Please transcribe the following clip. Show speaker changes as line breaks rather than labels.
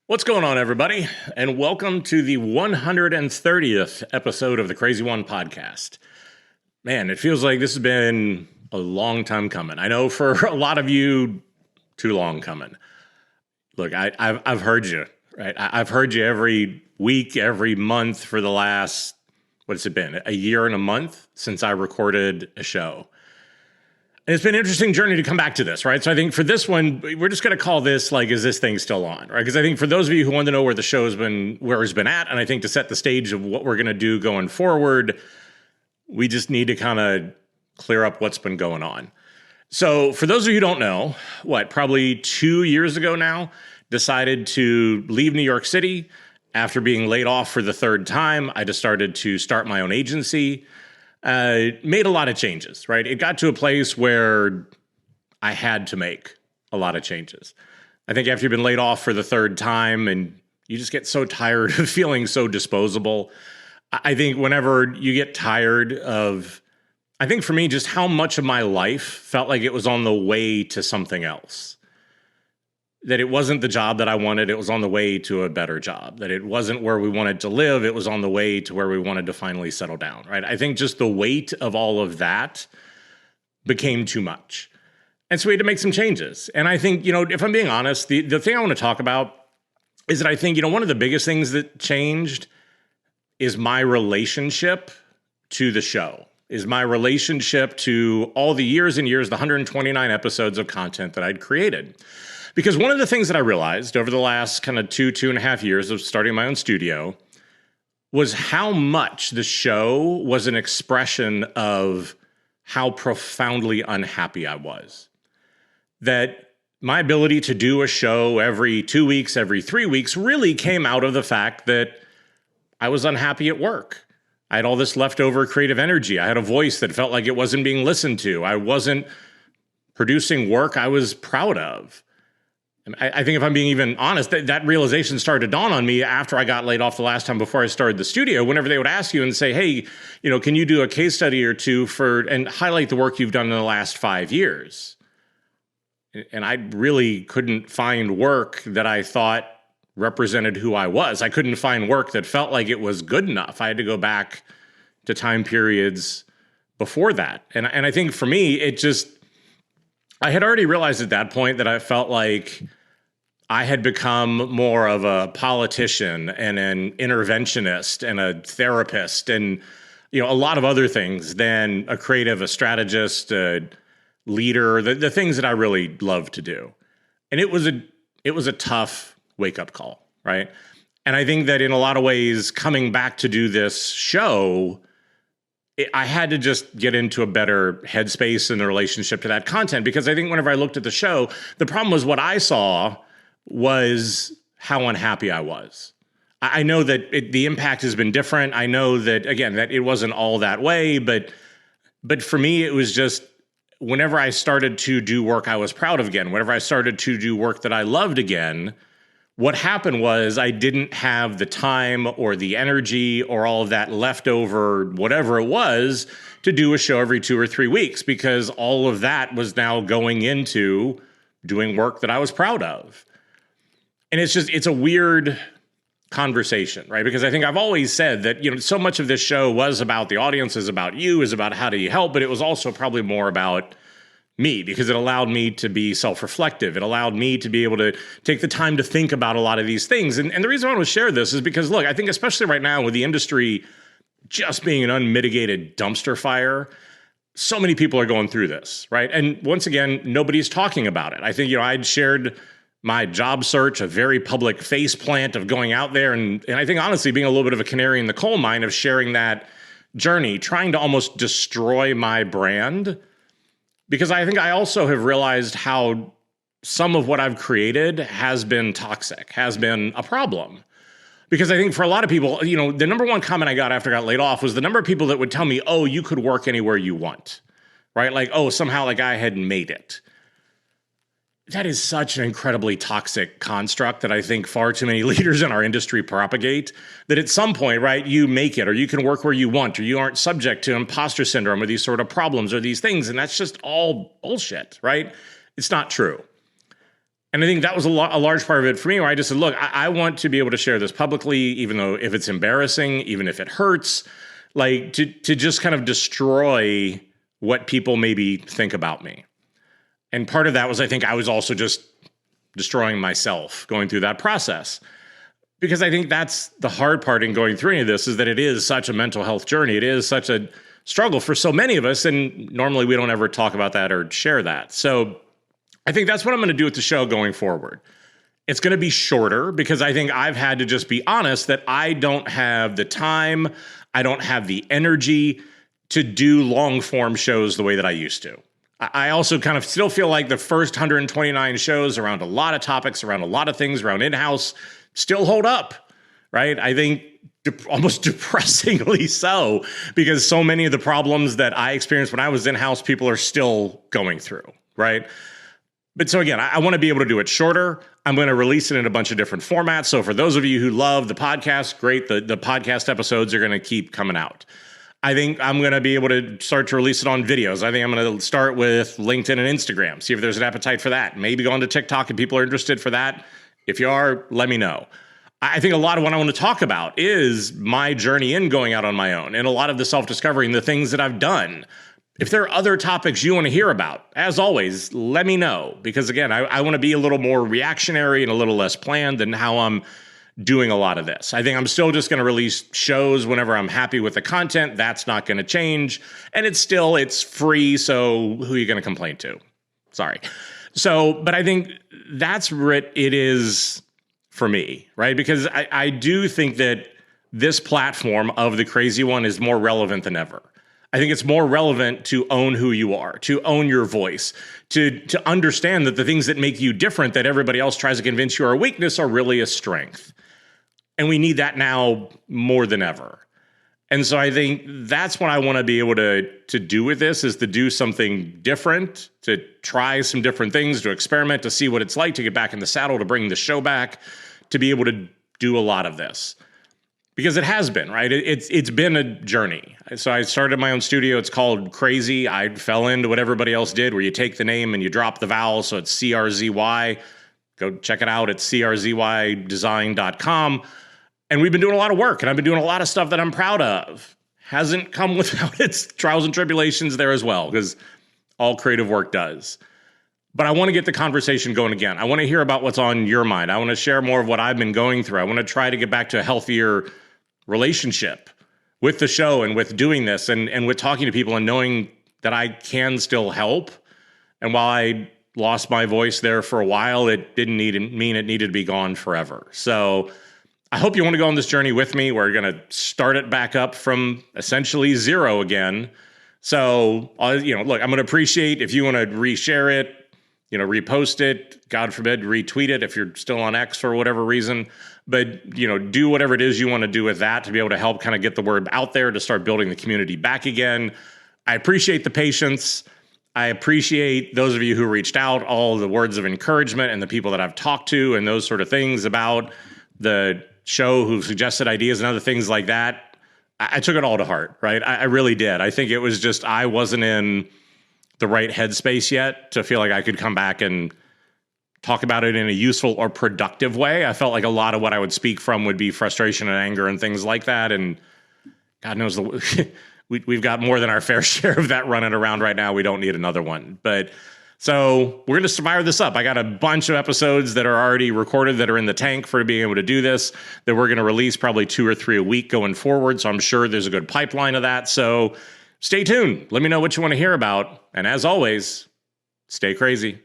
What's going on, everybody? And welcome to the 130th episode of the Crazy One podcast. Man, it feels like this has been a long time coming. I know for a lot of you, too long coming. Look, I've heard you, right? I've heard you every week, every month for the last, what's it been? A year and a month since I recorded a show. And it's been an interesting journey to come back to this, right? So I think for this one, we're just going to call this like, is this thing still on, right? Because I think for those of you who want to know where the show has been, where it's been at, and I think to set the stage of what we're going to do going forward, we just need to kind of clear up what's been going on. So for those of you who don't know, probably 2 years ago now, decided to leave New York City. After being laid off for the third time, I just started to start my own agency. Made a lot of changes, right? It got to a place where I had to make a lot of changes. I think after you've been laid off for the third time and you just get so tired of feeling so disposable, I think whenever you get tired of, I think for me, just how much of my life felt like it was on the way to something else. That it wasn't the job that I wanted, it was on the way to a better job. That it wasn't where we wanted to live, it was on the way to where we wanted to finally settle down, right? I think just the weight of all of that became too much. And so we had to make some changes. And I think, if I'm being honest, the thing I want to talk about is that I think, one of the biggest things that changed is my relationship to the show, is my relationship to all the years and years, the 129 episodes of content that I'd created. Because one of the things that I realized over the last kind of two and a half years of starting my own studio was how much the show was an expression of how profoundly unhappy I was. That my ability to do a show every 2 weeks, every 3 weeks really came out of the fact that I was unhappy at work. I had all this leftover creative energy. I had a voice that felt like it wasn't being listened to. I wasn't producing work I was proud of. I think if I'm being even honest, that realization started to dawn on me after I got laid off the last time before I started the studio. Whenever they would ask you and say, hey, can you do a case study or two and highlight the work you've done in the last 5 years? And I really couldn't find work that I thought represented who I was. I couldn't find work that felt like it was good enough. I had to go back to time periods before that. And I think for me, I had already realized at that point that I felt like I had become more of a politician and an interventionist and a therapist and, a lot of other things than a creative, a strategist, a leader, the things that I really love to do. And it was a tough wake-up call, right? And I think that in a lot of ways, coming back to do this show, I had to just get into a better headspace in the relationship to that content, because I think whenever I looked at the show, the problem was what I saw was how unhappy I was. I know that the impact has been different. I know that, again, that it wasn't all that way, but for me, it was just whenever I started to do work I was proud of again, whenever I started to do work that I loved again, what happened was I didn't have the time or the energy or all of that leftover, whatever it was, to do a show every 2 or 3 weeks, because all of that was now going into doing work that I was proud of. And it's a weird conversation, right? Because I think I've always said that, so much of this show was about the audience, is about you, is about how do you help, but it was also probably more about me, because it allowed me to be self-reflective. It allowed me to be able to take the time to think about a lot of these things. And the reason I want to share this is because, look, I think especially right now with the industry just being an unmitigated dumpster fire, so many people are going through this, right? And once again, nobody's talking about it. I think, I'd shared my job search, a very public faceplant of going out there. And I think, honestly, being a little bit of a canary in the coal mine of sharing that journey, trying to almost destroy my brand. Because I think I also have realized how some of what I've created has been toxic, has been a problem. Because I think for a lot of people, the number one comment I got after I got laid off was the number of people that would tell me, oh, you could work anywhere you want, right? Like, oh, somehow like I had made it. That is such an incredibly toxic construct that I think far too many leaders in our industry propagate, that at some point, right, you make it, or you can work where you want, or you aren't subject to imposter syndrome or these sort of problems or these things. And that's just all bullshit, right? It's not true. And I think that was a large part of it for me, where I just said, look, I want to be able to share this publicly, even though if it's embarrassing, even if it hurts, like to just kind of destroy what people maybe think about me. And part of that was, I think I was also just destroying myself going through that process. Because I think that's the hard part in going through any of this, is that it is such a mental health journey. It is such a struggle for so many of us. And normally we don't ever talk about that or share that. So I think that's what I'm going to do with the show going forward. It's going to be shorter because I think I've had to just be honest that I don't have the time, I don't have the energy to do long form shows the way that I used to. I also kind of still feel like the first 129 shows around a lot of topics, around a lot of things, around in-house, still hold up, right? I think almost depressingly so, because so many of the problems that I experienced when I was in-house, people are still going through, right? But so again, I want to be able to do it shorter. I'm going to release it in a bunch of different formats. So for those of you who love the podcast, great. The podcast episodes are going to keep coming out. I think I'm going to be able to start to release it on videos. I think I'm going to start with LinkedIn and Instagram, see if there's an appetite for that. Maybe go on to TikTok if people are interested for that. If you are, let me know. I think a lot of what I want to talk about is my journey in going out on my own and a lot of the self-discovery and the things that I've done. If there are other topics you want to hear about, as always, let me know. Because again, I want to be a little more reactionary and a little less planned than how I'm doing a lot of this. I think I'm still just going to release shows whenever I'm happy with the content. That's not going to change. And it's free, so who are you going to complain to? Sorry. So, but I think that's what it is for me, right? Because I do think that this platform of The Crazy One is more relevant than ever. I think it's more relevant to own who you are, to own your voice, to understand that the things that make you different that everybody else tries to convince you are a weakness are really a strength. And we need that now more than ever. And so I think that's what I want to be able to do with this, is to do something different, to try some different things, to experiment, to see what it's like to get back in the saddle, to bring the show back, to be able to do a lot of this. Because it has been, right? It's been a journey. So I started my own studio. It's called Crazy. I fell into what everybody else did, where you take the name and you drop the vowel. So it's CRZY. Go check it out at CRZYdesign.com. And we've been doing a lot of work, and I've been doing a lot of stuff that I'm proud of. Hasn't come without its trials and tribulations there as well, because all creative work does. But I want to get the conversation going again. I want to hear about what's on your mind. I want to share more of what I've been going through. I want to try to get back to a healthier relationship with the show and with doing this and with talking to people and knowing that I can still help. And while I lost my voice there for a while, it didn't mean it needed to be gone forever. So I hope you want to go on this journey with me. We're going to start it back up from essentially zero again. So, look, I'm going to appreciate if you want to reshare it, repost it, God forbid, retweet it if you're still on X for whatever reason. But, do whatever it is you want to do with that to be able to help kind of get the word out there, to start building the community back again. I appreciate the patience. I appreciate those of you who reached out, all the words of encouragement and the people that I've talked to and those sort of things about the show who suggested ideas and other things like that. I took it all to heart, right? I really did. I think it was just I wasn't in the right headspace yet to feel like I could come back and talk about it in a useful or productive way. I felt like a lot of what I would speak from would be frustration and anger and things like that. And God knows we've got more than our fair share of that running around right now. We don't need another one. But so we're going to fire this up. I got a bunch of episodes that are already recorded that are in the tank for being able to do this, that we're going to release probably 2 or 3 a week going forward. So I'm sure there's a good pipeline of that. So stay tuned. Let me know what you want to hear about. And as always, stay crazy.